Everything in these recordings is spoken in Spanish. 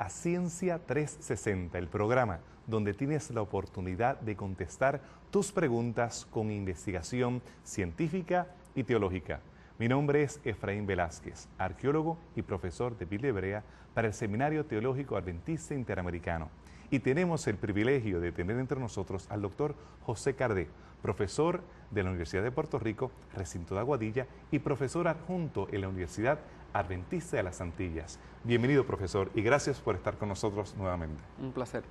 a Ciencia 360, el programa donde tienes la oportunidad de contestar tus preguntas con investigación científica y teológica. Mi nombre es Efraín Velázquez, arqueólogo y profesor de Biblia Hebrea para el Seminario Teológico Adventista Interamericano. Y tenemos el privilegio de tener entre nosotros al doctor José Cardé, profesor de la Universidad de Puerto Rico, recinto de Aguadilla, y profesor adjunto en la Universidad Adventista de las Antillas. Bienvenido, profesor, y gracias por estar con nosotros nuevamente. Un placer.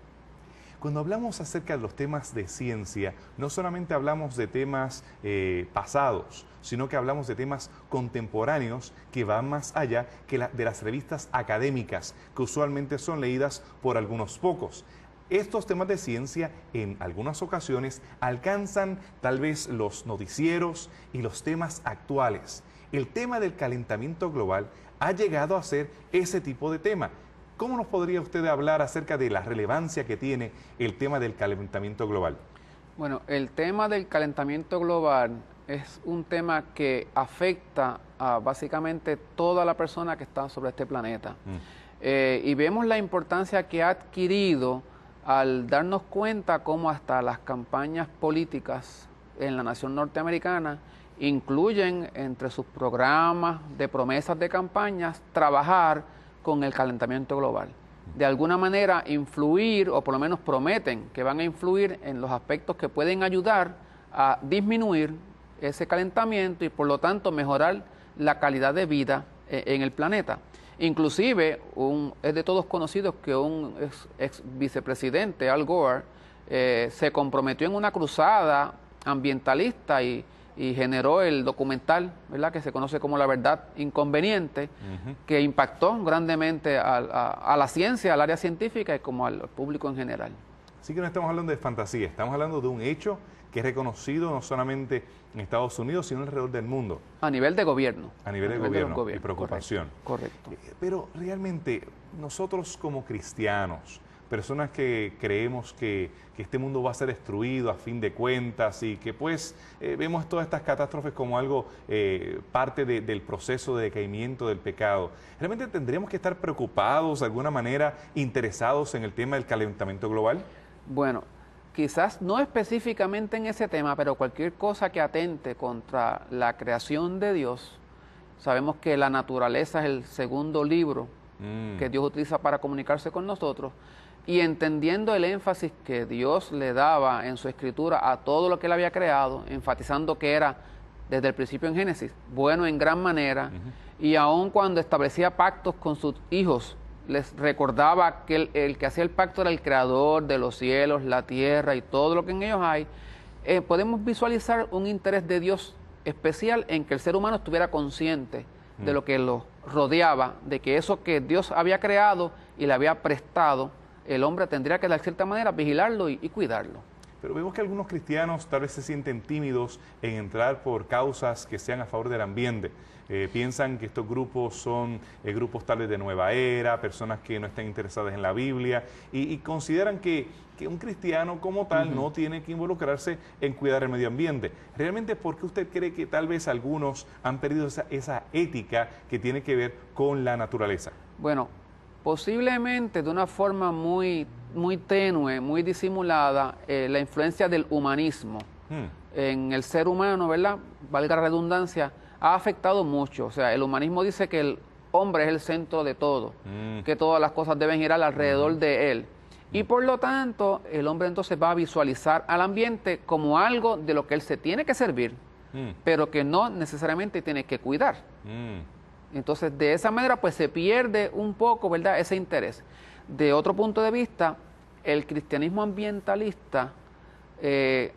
Cuando hablamos acerca de los temas de ciencia, no solamente hablamos de temas pasados, sino que hablamos de temas contemporáneos que van más allá que de las revistas académicas, que usualmente son leídas por algunos pocos. Estos temas de ciencia en algunas ocasiones alcanzan tal vez los noticieros y los temas actuales. El tema del calentamiento global ha llegado a ser ese tipo de tema. ¿Cómo nos podría usted hablar acerca de la relevancia que tiene el tema del calentamiento global? Bueno, el tema del calentamiento global es un tema que afecta a básicamente toda la persona que está sobre este planeta. Y vemos la importancia que ha adquirido al darnos cuenta cómo hasta las campañas políticas en la nación norteamericana incluyen entre sus programas de promesas de campañas trabajar con el calentamiento global. De alguna manera influir, o por lo menos prometen que van a influir en los aspectos que pueden ayudar a disminuir ese calentamiento y por lo tanto mejorar la calidad de vida en el planeta. Inclusive, es de todos conocidos que un ex vicepresidente, Al Gore, se comprometió en una cruzada ambientalista y generó el documental, ¿verdad?, que se conoce como La Verdad Inconveniente, que impactó grandemente a la ciencia, al área científica y como al público en general. Así que no estamos hablando de fantasía, estamos hablando de un hecho que es reconocido no solamente en Estados Unidos, sino alrededor del mundo. A nivel de gobierno. A nivel de gobierno y preocupación. Correcto. Pero realmente nosotros como cristianos, personas que creemos que este mundo va a ser destruido a fin de cuentas y que pues vemos todas estas catástrofes como algo parte del proceso de decaimiento del pecado, ¿realmente tendríamos que estar preocupados de alguna manera, interesados en el tema del calentamiento global? Bueno, quizás no específicamente en ese tema, pero cualquier cosa que atente contra la creación de Dios. Sabemos que la naturaleza es el segundo libro que Dios utiliza para comunicarse con nosotros. Y entendiendo el énfasis que Dios le daba en su escritura a todo lo que Él había creado, enfatizando que era, desde el principio en Génesis, bueno en gran manera, y aun cuando establecía pactos con sus hijos, les recordaba que el que hacía el pacto era el creador de los cielos, la tierra y todo lo que en ellos hay, podemos visualizar un interés de Dios especial en que el ser humano estuviera consciente de lo que lo rodeaba, de que eso que Dios había creado y le había prestado, el hombre tendría que de cierta manera vigilarlo y cuidarlo. Pero vemos que algunos cristianos tal vez se sienten tímidos en entrar por causas que sean a favor del ambiente. Piensan que estos grupos son grupos tal vez de nueva era, personas que no están interesadas en la Biblia y consideran que un cristiano como tal no tiene que involucrarse en cuidar el medio ambiente. ¿Realmente por qué usted cree que tal vez algunos han perdido esa ética que tiene que ver con la naturaleza? Bueno, posiblemente de una forma muy tenue, muy disimulada, la influencia del humanismo en el ser humano, ¿verdad?, valga la redundancia, ha afectado mucho. O sea, el humanismo dice que el hombre es el centro de todo, que todas las cosas deben girar alrededor de él. Y por lo tanto, el hombre entonces va a visualizar al ambiente como algo de lo que él se tiene que servir, pero que no necesariamente tiene que cuidar. Entonces, de esa manera, pues se pierde un poco, ¿verdad?, ese interés. De otro punto de vista, el cristianismo ambientalista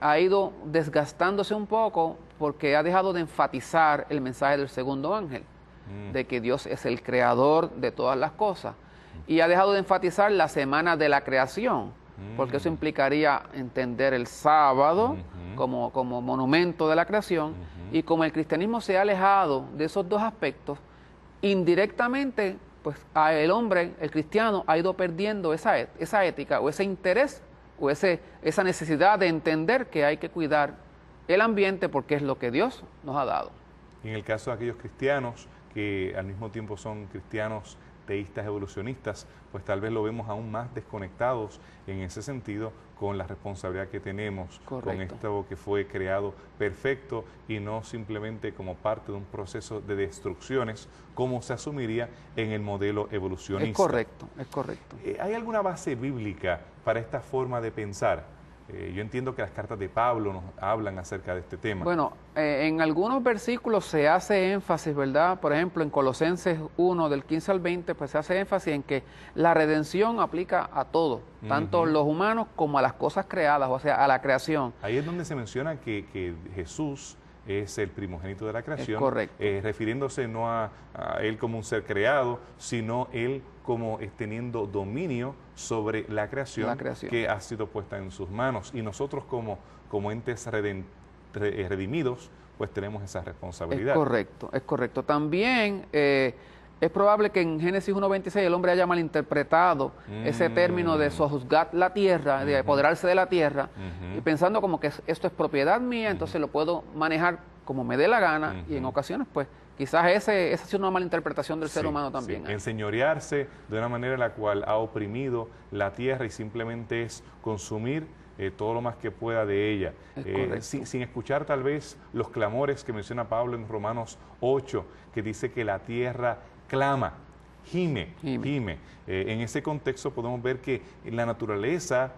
ha ido desgastándose un poco porque ha dejado de enfatizar el mensaje del segundo ángel, de que Dios es el creador de todas las cosas, y ha dejado de enfatizar la semana de la creación, porque eso implicaría entender el sábado como monumento de la creación, y como el cristianismo se ha alejado de esos dos aspectos, indirectamente, pues el hombre, el cristiano, ha ido perdiendo esa ética o ese interés o esa necesidad de entender que hay que cuidar el ambiente porque es lo que Dios nos ha dado. En el caso de aquellos cristianos que al mismo tiempo son cristianos teístas evolucionistas, pues tal vez lo vemos aún más desconectados en ese sentido con la responsabilidad que tenemos con esto que fue creado perfecto y no simplemente como parte de un proceso de destrucciones como se asumiría en el modelo evolucionista. Es correcto, es correcto. ¿Hay alguna base bíblica para esta forma de pensar? Yo entiendo que las cartas de Pablo nos hablan acerca de este tema. Bueno, en algunos versículos se hace énfasis, ¿verdad? Por ejemplo, en Colosenses 1, del 15 al 20, pues se hace énfasis en que la redención aplica a todo, tanto los humanos como a las cosas creadas, o sea, a la creación. Ahí es donde se menciona que Jesús es el primogénito de la creación, refiriéndose no a él como un ser creado, sino él como teniendo dominio sobre la creación que ha sido puesta en sus manos. Y nosotros como entes redimidos, pues tenemos esa responsabilidad. Es correcto. También es probable que en Génesis 1.26 el hombre haya malinterpretado ese término de sojuzgar la tierra, de apoderarse de la tierra, y pensando como que esto es propiedad mía, entonces lo puedo manejar como me dé la gana, y en ocasiones pues quizás esa ha sido una malinterpretación del ser humano también. Enseñorearse de una manera en la cual ha oprimido la tierra y simplemente es consumir todo lo más que pueda de ella, sin escuchar tal vez los clamores que menciona Pablo en Romanos 8, que dice que la tierra clama, gime. En ese contexto podemos ver que la naturaleza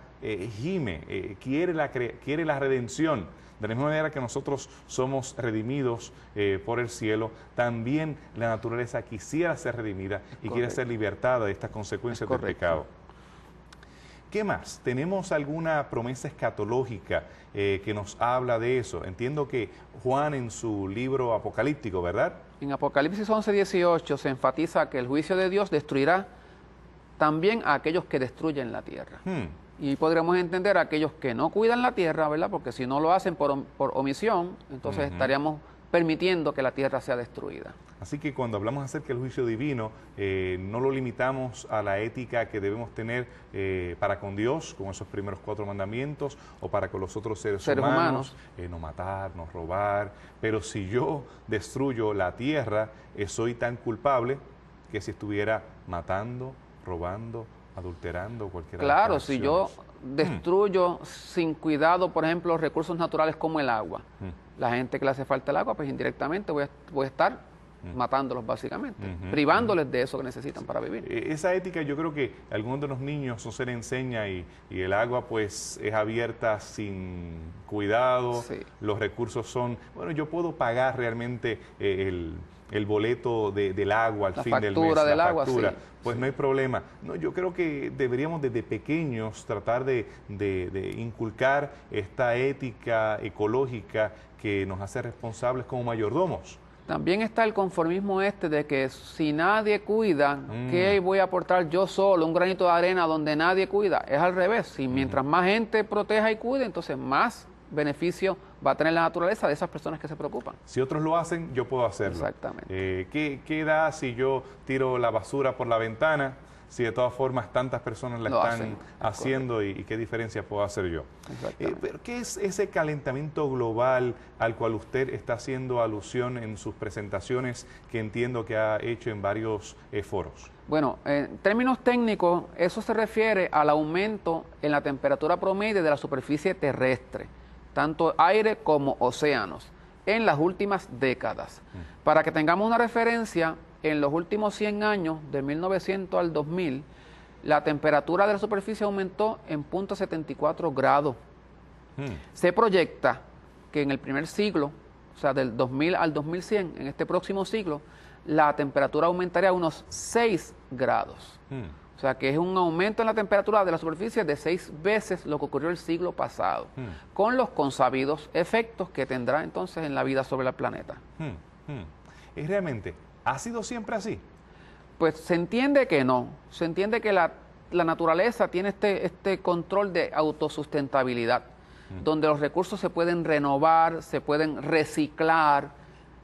gime, quiere la redención. De la misma manera que nosotros somos redimidos por el cielo, también la naturaleza quisiera ser redimida y quiere ser libertada de estas consecuencias del pecado. ¿Qué más? ¿Tenemos alguna promesa escatológica que nos habla de eso? Entiendo que Juan en su libro apocalíptico, ¿verdad? En Apocalipsis 11:18 se enfatiza que el juicio de Dios destruirá también a aquellos que destruyen la tierra. Y podríamos entender a aquellos que no cuidan la tierra, ¿verdad? Porque si no lo hacen por omisión, entonces estaríamos permitiendo que la tierra sea destruida. Así que cuando hablamos acerca del juicio divino, no lo limitamos a la ética que debemos tener para con Dios, con esos primeros 4 mandamientos, o para con los otros seres humanos. No matar, no robar. Pero si yo destruyo la tierra, soy tan culpable que si estuviera matando, robando, adulterando, cualquier otra Claro, si yo destruyo sin cuidado, por ejemplo, los recursos naturales como el agua, la gente que le hace falta el agua, pues indirectamente voy a estar matándolos básicamente, privándoles de eso que necesitan para vivir. Esa ética yo creo que a algunos de los niños no se le enseña y el agua pues es abierta sin cuidado, los recursos son, bueno, yo puedo pagar realmente el boleto del agua al fin del mes, la factura, pues no hay problema. No, yo creo que deberíamos desde pequeños tratar de inculcar esta ética ecológica que nos hace responsables como mayordomos. También está el conformismo de que si nadie cuida, ¿qué voy a aportar yo solo? Un granito de arena donde nadie cuida. Es al revés. Si mientras más gente proteja y cuide, entonces más beneficio va a tener la naturaleza de esas personas que se preocupan. Si otros lo hacen, yo puedo hacerlo. Exactamente. ¿Qué da si yo tiro la basura por la ventana? Si de todas formas tantas personas la están haciendo y qué diferencia puedo hacer yo. Pero ¿qué es ese calentamiento global al cual usted está haciendo alusión en sus presentaciones que entiendo que ha hecho en varios foros? Bueno, en términos técnicos, eso se refiere al aumento en la temperatura promedio de la superficie terrestre, tanto aire como océanos, en las últimas décadas. Para que tengamos una referencia, en los últimos 100 años, de 1900 al 2000, la temperatura de la superficie aumentó en 0.74 grados. Se proyecta que en el primer siglo, o sea, del 2000 al 2100, en este próximo siglo, la temperatura aumentaría a unos 6 grados. O sea, que es un aumento en la temperatura de la superficie de 6 veces lo que ocurrió el siglo pasado, con los consabidos efectos que tendrá entonces en la vida sobre el planeta. ¿Es realmente? ¿Ha sido siempre así? Pues se entiende que no. Se entiende que la naturaleza tiene este control de autosustentabilidad, donde los recursos se pueden renovar, se pueden reciclar.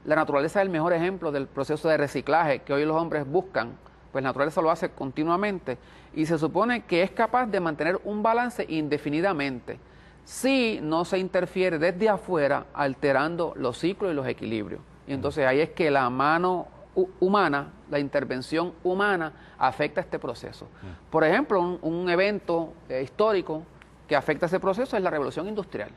La naturaleza es el mejor ejemplo del proceso de reciclaje que hoy los hombres buscan, pues la naturaleza lo hace continuamente y se supone que es capaz de mantener un balance indefinidamente si no se interfiere desde afuera alterando los ciclos y los equilibrios. Y entonces ahí es que la mano humana, la intervención humana afecta este proceso. Por ejemplo, un evento histórico que afecta ese proceso es la revolución industrial.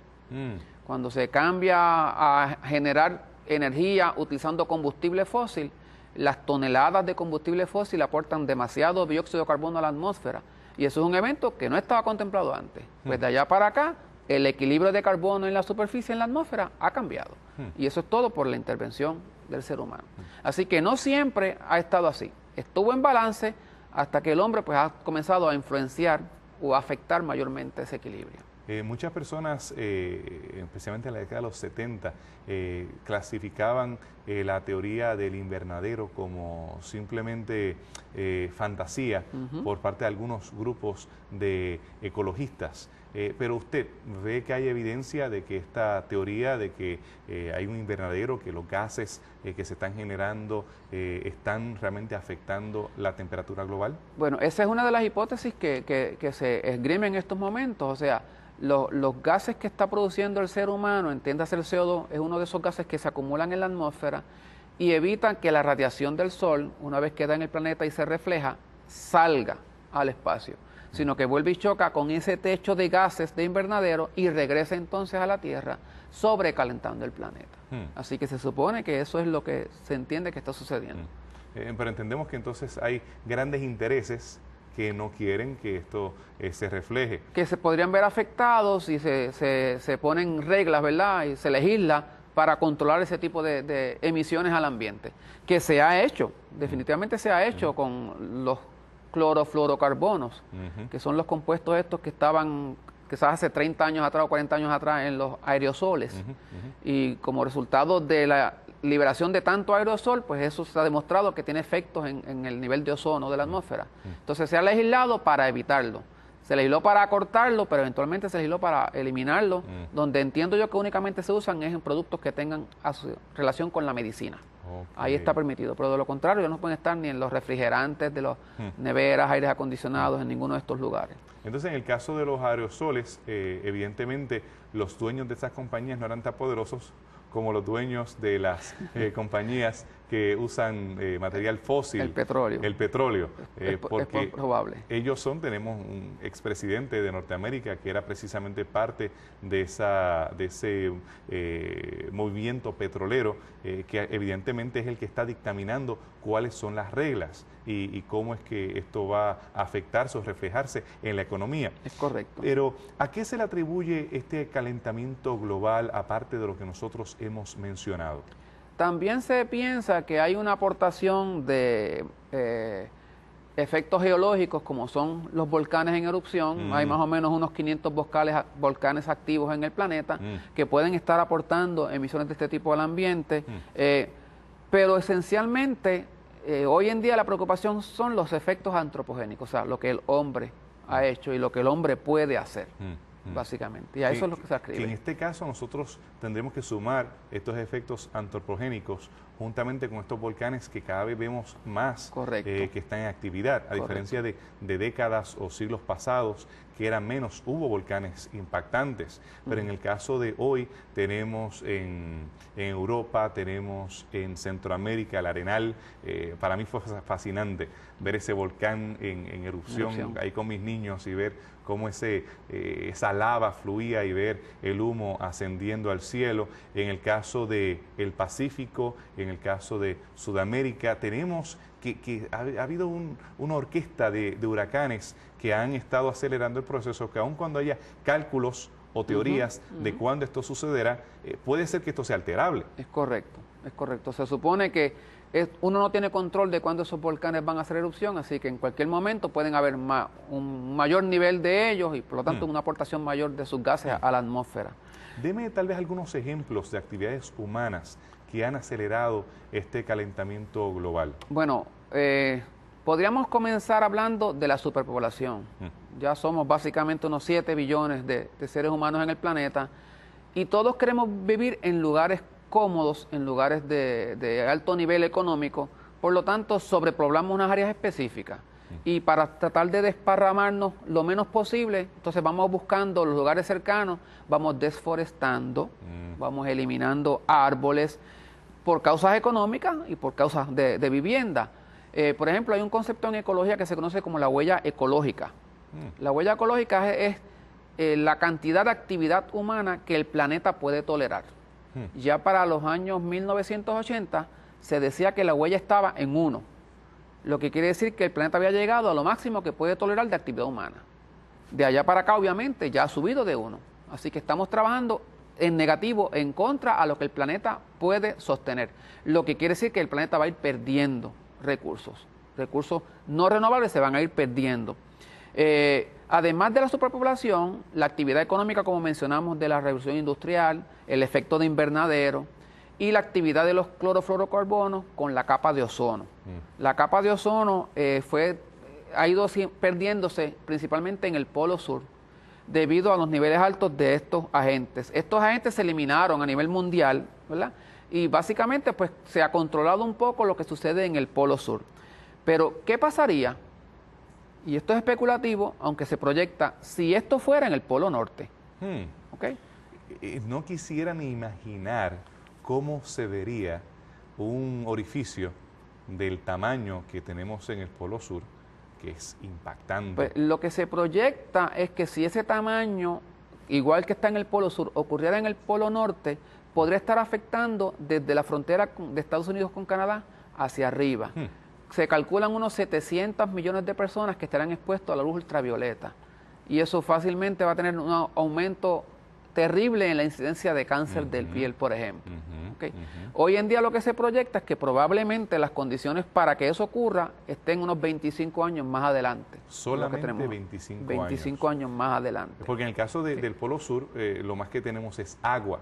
Cuando se cambia a generar energía utilizando combustible fósil, las toneladas de combustible fósil aportan demasiado dióxido de carbono a la atmósfera. Y eso es un evento que no estaba contemplado antes. Pues de allá para acá, el equilibrio de carbono en la superficie, en la atmósfera, ha cambiado. Y eso es todo por la intervención del ser humano. Así que no siempre ha estado así. Estuvo en balance hasta que el hombre pues, ha comenzado a influenciar o a afectar mayormente ese equilibrio. Muchas personas, especialmente en la década de los 70, clasificaban la teoría del invernadero como simplemente fantasía por parte de algunos grupos de ecologistas. Pero usted ve que hay evidencia de que esta teoría de que hay un invernadero, que los gases que se están generando están realmente afectando la temperatura global. Bueno, esa es una de las hipótesis que se esgrime en estos momentos. O sea, los gases que está produciendo el ser humano, entiéndase el CO2, es uno de esos gases que se acumulan en la atmósfera y evitan que la radiación del Sol, una vez queda en el planeta y se refleja, salga al espacio, sino que vuelve y choca con ese techo de gases de invernadero y regresa entonces a la Tierra, sobrecalentando el planeta. Así que se supone que eso es lo que se entiende que está sucediendo. Pero entendemos que entonces hay grandes intereses que no quieren que esto se refleje. Que se podrían ver afectados y se ponen reglas, ¿verdad? Y se legisla para controlar ese tipo de emisiones al ambiente. Que se ha hecho, definitivamente se ha hecho con los clorofluorocarbonos, que son los compuestos estos que estaban quizás hace 30 años atrás o 40 años atrás en los aerosoles. Y como resultado de la liberación de tanto aerosol, pues eso se ha demostrado que tiene efectos en el nivel de ozono de la atmósfera. Entonces se ha legislado para evitarlo. Se legisló para acortarlo, pero eventualmente se legisló para eliminarlo, donde entiendo yo que únicamente se usan es en productos que tengan relación con la medicina. Ahí está permitido, pero de lo contrario no pueden estar ni en los refrigerantes de los neveras, aires acondicionados, en ninguno de estos lugares. Entonces, en el caso de los aerosoles, evidentemente los dueños de esas compañías no eran tan poderosos como los dueños de las compañías que usan material fósil. El petróleo. El petróleo. Porque es probable. Ellos tenemos un expresidente de Norteamérica que era precisamente parte de ese movimiento petrolero, que evidentemente es el que está dictaminando cuáles son las reglas y cómo es que esto va a afectarse o reflejarse en la economía. Es correcto. Pero, ¿a qué se le atribuye este calentamiento global, aparte de lo que nosotros hemos mencionado? También se piensa que hay una aportación de efectos geológicos, como son los volcanes en erupción. Hay más o menos unos 500 volcanes activos en el planeta que pueden estar aportando emisiones de este tipo al ambiente. Pero esencialmente, hoy en día la preocupación son los efectos antropogénicos, o sea, lo que el hombre ha hecho y lo que el hombre puede hacer. Básicamente, y a eso es lo que se ascribe. Que en este caso nosotros tendremos que sumar estos efectos antropogénicos juntamente con estos volcanes que cada vez vemos más que están en actividad, a diferencia de décadas o siglos pasados que eran menos, hubo volcanes impactantes, pero en el caso de hoy tenemos en Europa, tenemos en Centroamérica, el Arenal. Para mí fue fascinante ver ese volcán en erupción, ahí con mis niños, y ver cómo esa lava fluía y ver el humo ascendiendo al cielo. En el caso del Pacífico, en el caso de Sudamérica, tenemos que ha habido una orquesta de huracanes que han estado acelerando el proceso, que aun cuando haya cálculos o teorías de cuándo esto sucederá, puede ser que esto sea alterable. Es correcto, es correcto. Se supone que uno no tiene control de cuándo esos volcanes van a hacer erupción, así que en cualquier momento pueden haber un mayor nivel de ellos y por lo tanto una aportación mayor de sus gases a la atmósfera. Deme tal vez algunos ejemplos de actividades humanas que han acelerado este calentamiento global. Bueno, podríamos comenzar hablando de la superpoblación. Ya somos básicamente unos 7 billones de seres humanos en el planeta y todos queremos vivir en lugares cómodos, en lugares de alto nivel económico, por lo tanto sobrepoblamos unas áreas específicas. Y para tratar de desparramarnos lo menos posible, entonces vamos buscando los lugares cercanos, vamos desforestando, vamos eliminando árboles, por causas económicas y por causas de vivienda. Por ejemplo, hay un concepto en ecología que se conoce como la huella ecológica. La huella ecológica es la cantidad de actividad humana que el planeta puede tolerar. Ya para los años 1980 se decía que la huella estaba en 1, lo que quiere decir que el planeta había llegado a lo máximo que puede tolerar de actividad humana. De allá para acá, obviamente, ya ha subido de 1. Así que estamos trabajando en negativo, en contra a lo que el planeta puede sostener. Lo que quiere decir que el planeta va a ir perdiendo recursos. Recursos no renovables se van a ir perdiendo. Además de la superpoblación, la actividad económica, como mencionamos, de la revolución industrial, el efecto de invernadero y la actividad de los clorofluorocarbonos con la capa de ozono. La capa de ozono ha ido perdiéndose principalmente en el Polo Sur debido a los niveles altos de estos agentes. Estos agentes se eliminaron a nivel mundial, ¿verdad? Y básicamente pues se ha controlado un poco lo que sucede en el Polo Sur. Pero, ¿qué pasaría? Y esto es especulativo, aunque se proyecta, si esto fuera en el Polo Norte. ¿Okay? No quisiera ni imaginar cómo se vería un orificio del tamaño que tenemos en el Polo Sur, que es impactante. Pues, lo que se proyecta es que si ese tamaño, igual que está en el Polo Sur, ocurriera en el Polo Norte, podría estar afectando desde la frontera de Estados Unidos con Canadá hacia arriba. Se calculan unos 700 millones de personas que estarán expuestos a la luz ultravioleta. Y eso fácilmente va a tener un aumento terrible en la incidencia de cáncer del piel, por ejemplo. ¿Okay? Hoy en día lo que se proyecta es que probablemente las condiciones para que eso ocurra estén unos 25 años más adelante. Solamente 25 años más adelante. Porque en el caso del Polo Sur, lo más que tenemos es agua.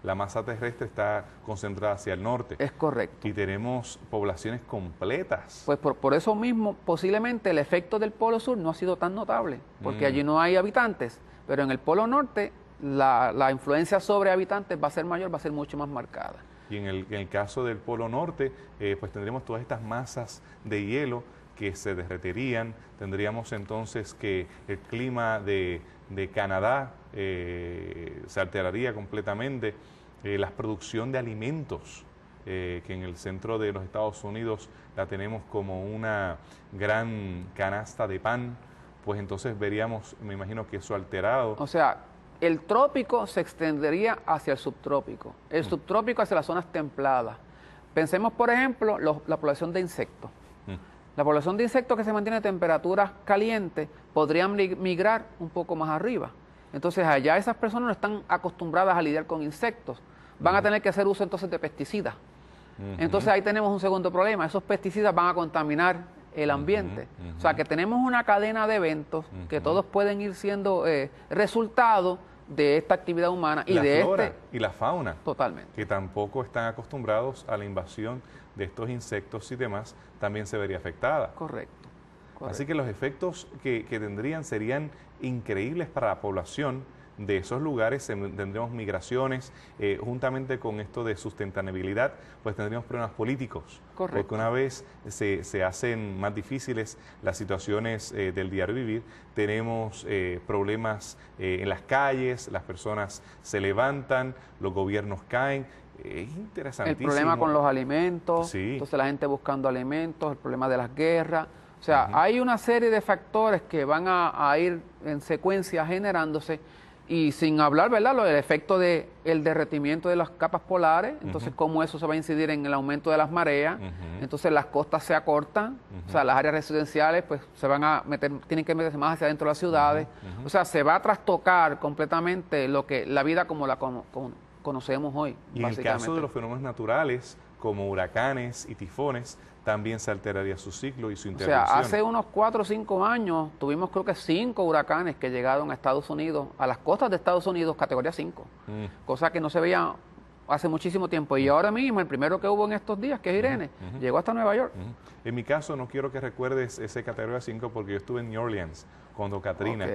La masa terrestre está concentrada hacia el norte. Es correcto. Y tenemos poblaciones completas. Pues por eso mismo, posiblemente el efecto del Polo Sur no ha sido tan notable, porque allí no hay habitantes, pero en el Polo Norte la influencia sobre habitantes va a ser mayor, va a ser mucho más marcada. Y en el caso del Polo Norte, pues tendremos todas estas masas de hielo que se derreterían. Tendríamos entonces que el clima de Canadá se alteraría completamente. La producción de alimentos, que en el centro de los Estados Unidos la tenemos como una gran canasta de pan, pues entonces veríamos, me imagino que eso alterado. O sea, el trópico se extendería hacia el subtrópico, el subtrópico hacia las zonas templadas. Pensemos, por ejemplo, la población de insectos. La población de insectos que se mantiene a temperaturas calientes podrían migrar un poco más arriba. Entonces allá esas personas no están acostumbradas a lidiar con insectos. Van a tener que hacer uso entonces de pesticidas. Entonces ahí tenemos un segundo problema. Esos pesticidas van a contaminar el ambiente. O sea que tenemos una cadena de eventos que todos pueden ir siendo resultado de esta actividad humana y la flora y la fauna. Totalmente. Que tampoco están acostumbrados a la invasión de estos insectos y demás, también se vería afectada. Correcto. Así que los efectos que tendrían serían increíbles para la población de esos lugares. Tendríamos migraciones, juntamente con esto de sustentabilidad, pues tendríamos problemas políticos. Correcto. Porque una vez se hacen más difíciles las situaciones del diario vivir, tenemos problemas en las calles, las personas se levantan, los gobiernos caen. Es interesantísimo. El problema con los alimentos, sí. Entonces la gente buscando alimentos, el problema de las guerras. O sea, hay una serie de factores que van a ir en secuencia generándose y sin hablar, ¿verdad?, el efecto del derretimiento de las capas polares, entonces cómo eso se va a incidir en el aumento de las mareas, entonces las costas se acortan, o sea, las áreas residenciales pues se van a meter, tienen que meterse más hacia adentro de las ciudades, o sea, se va a trastocar completamente la vida como la conocemos hoy. Y en el caso de los fenómenos naturales, como huracanes y tifones, también se alteraría su ciclo y su intervención. O sea, hace unos 4 o 5 años tuvimos creo que 5 huracanes que llegaron a Estados Unidos, a las costas de Estados Unidos, categoría 5, cosa que no se veía hace muchísimo tiempo. Y ahora mismo, el primero que hubo en estos días, que es Irene, llegó hasta Nueva York. En mi caso, no quiero que recuerdes ese categoría 5 porque yo estuve en New Orleans cuando Katrina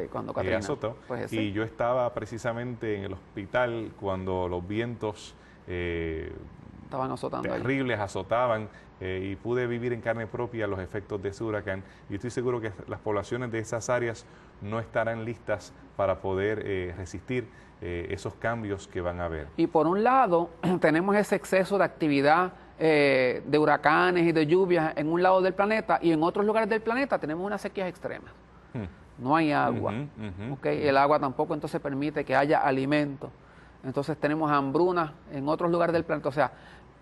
azotó, pues y yo estaba precisamente en el hospital cuando los vientos estaban azotando terribles, azotaban, y pude vivir en carne propia los efectos de ese huracán. Y estoy seguro que las poblaciones de esas áreas no estarán listas para poder resistir esos cambios que van a haber. Y por un lado, tenemos ese exceso de actividad de huracanes y de lluvias en un lado del planeta, y en otros lugares del planeta tenemos unas sequías extremas. No hay agua, ¿okay? El agua tampoco entonces permite que haya alimento. Entonces tenemos hambrunas en otros lugares del planeta. O sea,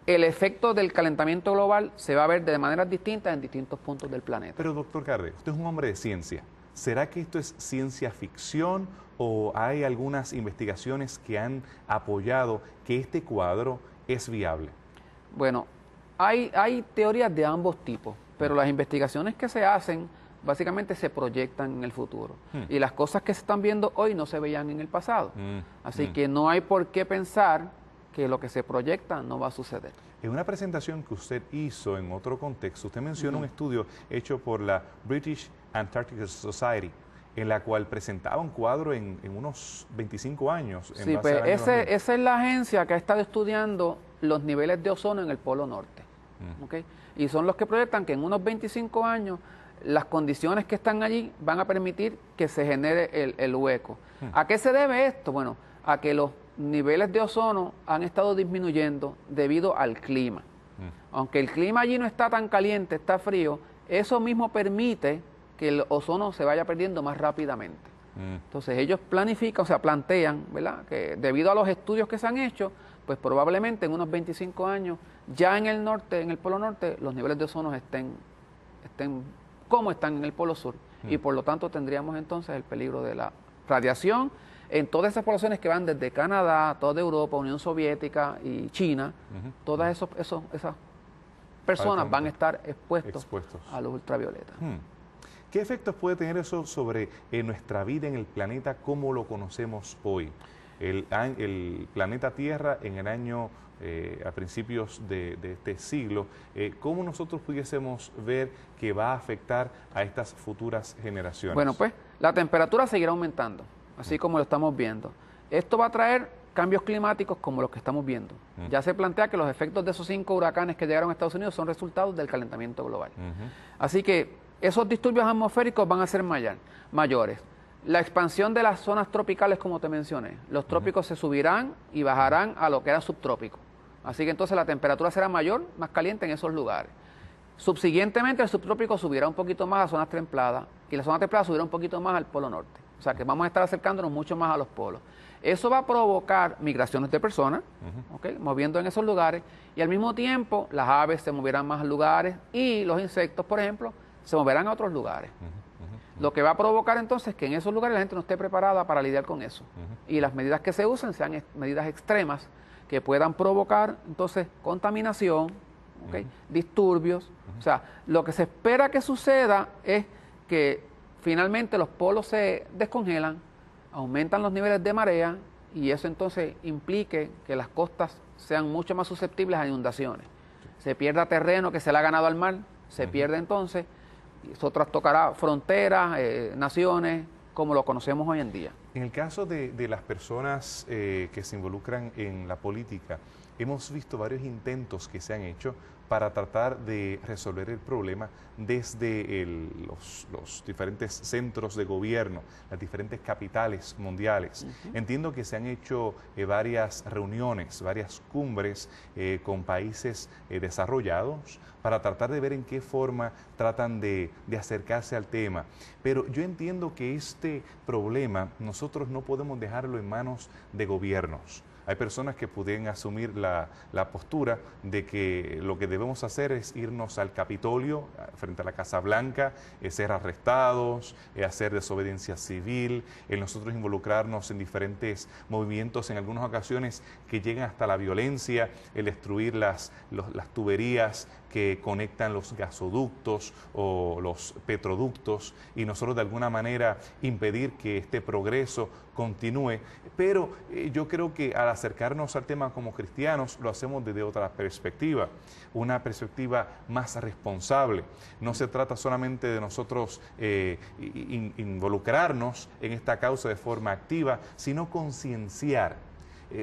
el efecto del calentamiento global se va a ver de maneras distintas en distintos puntos del planeta. Pero doctor Carde, usted es un hombre de ciencia. ¿Será que esto es ciencia ficción o hay algunas investigaciones que han apoyado que este cuadro es viable? Bueno, hay teorías de ambos tipos, pero las investigaciones que se hacen básicamente se proyectan en el futuro. Y las cosas que se están viendo hoy no se veían en el pasado. Así que no hay por qué pensar que lo que se proyecta no va a suceder. En una presentación que usted hizo en otro contexto, usted menciona un estudio hecho por la British Antarctic Society, en la cual presentaba un cuadro en unos 25 años. Sí, pues esa es la agencia que ha estado estudiando los niveles de ozono en el Polo Norte. ¿Okay? Y son los que proyectan que en unos 25 años las condiciones que están allí van a permitir que se genere el hueco. ¿A qué se debe esto? Bueno, a que los niveles de ozono han estado disminuyendo debido al clima. Aunque el clima allí no está tan caliente, está frío, eso mismo permite que el ozono se vaya perdiendo más rápidamente. Entonces ellos planifican, o sea, plantean, ¿verdad?, que debido a los estudios que se han hecho, pues probablemente en unos 25 años, ya en el norte, en el Polo Norte, los niveles de ozono estén como están en el Polo Sur. Y por lo tanto tendríamos entonces el peligro de la radiación en todas esas poblaciones que van desde Canadá, toda Europa, Unión Soviética y China. Todas esas personas van a estar expuestos a luz ultravioleta. ¿Qué efectos puede tener eso sobre nuestra vida en el planeta como lo conocemos hoy? El planeta Tierra en el año, a principios de este siglo, ¿cómo nosotros pudiésemos ver que va a afectar a estas futuras generaciones? Bueno, pues la temperatura seguirá aumentando, así como lo estamos viendo. Esto va a traer cambios climáticos como los que estamos viendo. Ya se plantea que los efectos de esos 5 huracanes que llegaron a Estados Unidos son resultados del calentamiento global. Así que esos disturbios atmosféricos van a ser mayores. La expansión de las zonas tropicales, como te mencioné, los trópicos se subirán y bajarán a lo que era subtrópico. Así que entonces la temperatura será mayor, más caliente en esos lugares. Subsiguientemente el subtrópico subirá un poquito más a zonas templadas y la zona templada subirá un poquito más al Polo Norte. O sea que vamos a estar acercándonos mucho más a los polos. Eso va a provocar migraciones de personas, moviendo en esos lugares, y al mismo tiempo las aves se moverán más a lugares y los insectos, por ejemplo, se moverán a otros lugares. Lo que va a provocar entonces que en esos lugares la gente no esté preparada para lidiar con eso. Y las medidas que se usen sean medidas extremas que puedan provocar entonces contaminación, disturbios. O sea, lo que se espera que suceda es que finalmente los polos se descongelan, aumentan los niveles de marea y eso entonces implique que las costas sean mucho más susceptibles a inundaciones. Se pierda terreno que se le ha ganado al mar, se pierde entonces. Eso trastocará fronteras, naciones, como lo conocemos hoy en día. En el caso de las personas que se involucran en la política, hemos visto varios intentos que se han hecho para tratar de resolver el problema desde los diferentes centros de gobierno, las diferentes capitales mundiales. Entiendo que se han hecho varias reuniones, varias cumbres con países desarrollados para tratar de ver en qué forma tratan de acercarse al tema. Pero yo entiendo que este problema nosotros no podemos dejarlo en manos de gobiernos. Hay personas que pueden asumir la postura de que lo que debemos hacer es irnos al Capitolio, frente a la Casa Blanca, ser arrestados, hacer desobediencia civil, nosotros involucrarnos en diferentes movimientos, en algunas ocasiones que llegan hasta la violencia, el destruir las tuberías que conectan los gasoductos o los petroductos y nosotros de alguna manera impedir que este progreso continúe. Pero yo creo que al acercarnos al tema como cristianos lo hacemos desde otra perspectiva, una perspectiva más responsable. No se trata solamente de nosotros involucrarnos en esta causa de forma activa, sino concienciar.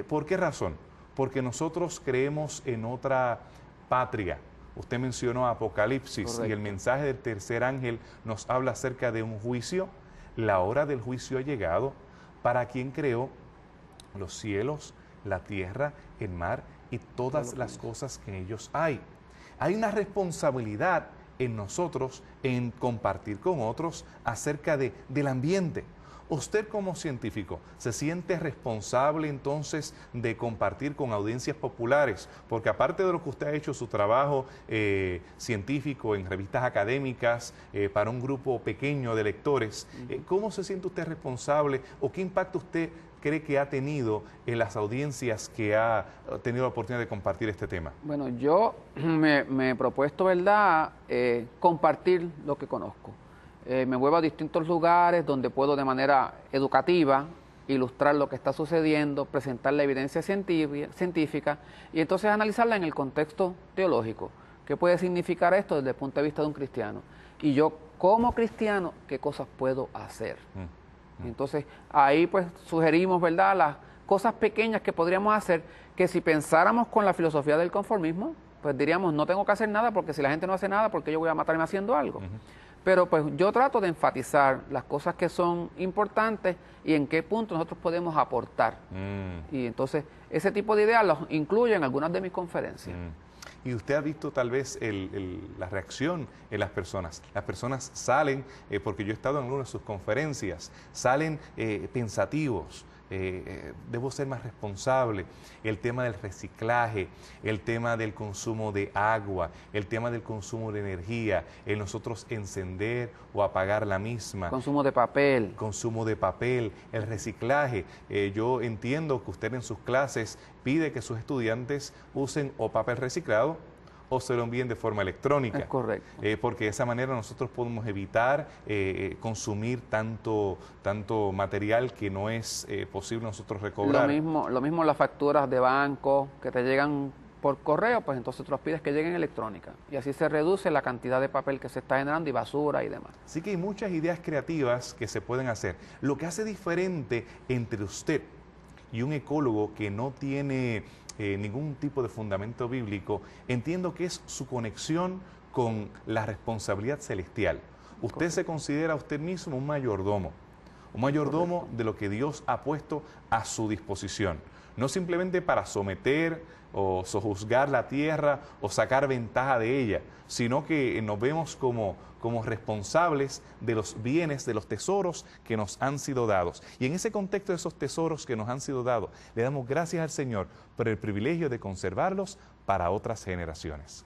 ¿Por qué razón? porque nosotros creemos en otra patria. Usted mencionó Apocalipsis. Correcto. Y el mensaje del tercer ángel nos habla acerca de un juicio. La hora del juicio ha llegado para quien creó los cielos, la tierra, el mar y todas las cosas que en ellos hay. Hay una responsabilidad en nosotros en compartir con otros acerca del ambiente. Usted como científico, ¿se siente responsable entonces de compartir con audiencias populares? Porque aparte de lo que usted ha hecho, su trabajo científico en revistas académicas para un grupo pequeño de lectores, ¿cómo se siente usted responsable o qué impacto usted cree que ha tenido en las audiencias que ha tenido la oportunidad de compartir este tema? Bueno, yo me he propuesto, ¿verdad?, compartir lo que conozco. Me muevo a distintos lugares donde puedo de manera educativa ilustrar lo que está sucediendo, presentar la evidencia científica y entonces analizarla en el contexto teológico. ¿Qué puede significar esto desde el punto de vista de un cristiano? Y yo, como cristiano, ¿qué cosas puedo hacer? Entonces, ahí pues sugerimos, ¿verdad?, las cosas pequeñas que podríamos hacer, que si pensáramos con la filosofía del conformismo, pues diríamos, no tengo que hacer nada, porque si la gente no hace nada, ¿por qué yo voy a matarme haciendo algo? Pero pues yo trato de enfatizar las cosas que son importantes y en qué punto nosotros podemos aportar. Y entonces, ese tipo de ideas los incluyo en algunas de mis conferencias. Y usted ha visto tal vez la reacción en las personas. Las personas salen, porque yo he estado en algunas de sus conferencias, salen pensativos. Debo ser más responsable. El tema del reciclaje, el tema del consumo de agua, el tema del consumo de energía, el nosotros encender o apagar la misma. Consumo de papel. Consumo de papel, el reciclaje. Yo entiendo que usted en sus clases pide que sus estudiantes usen o papel reciclado o se lo envíen de forma electrónica. Es correcto. Porque de esa manera nosotros podemos evitar consumir tanto material que no es posible nosotros recobrar. Lo mismo las facturas de banco que te llegan por correo, pues entonces tú los pides que lleguen electrónica. Y así se reduce la cantidad de papel que se está generando y basura y demás. Así que hay muchas ideas creativas que se pueden hacer. Lo que hace diferente entre usted y un ecólogo que no tiene ningún tipo de fundamento bíblico, entiendo que es su conexión con la responsabilidad celestial. Usted se considera a usted mismo un mayordomo de lo que Dios ha puesto a su disposición. No simplemente para someter o sojuzgar la tierra o sacar ventaja de ella, sino que nos vemos como responsables de los bienes, de los tesoros que nos han sido dados. Y en ese contexto de esos tesoros que nos han sido dados, le damos gracias al Señor por el privilegio de conservarlos para otras generaciones.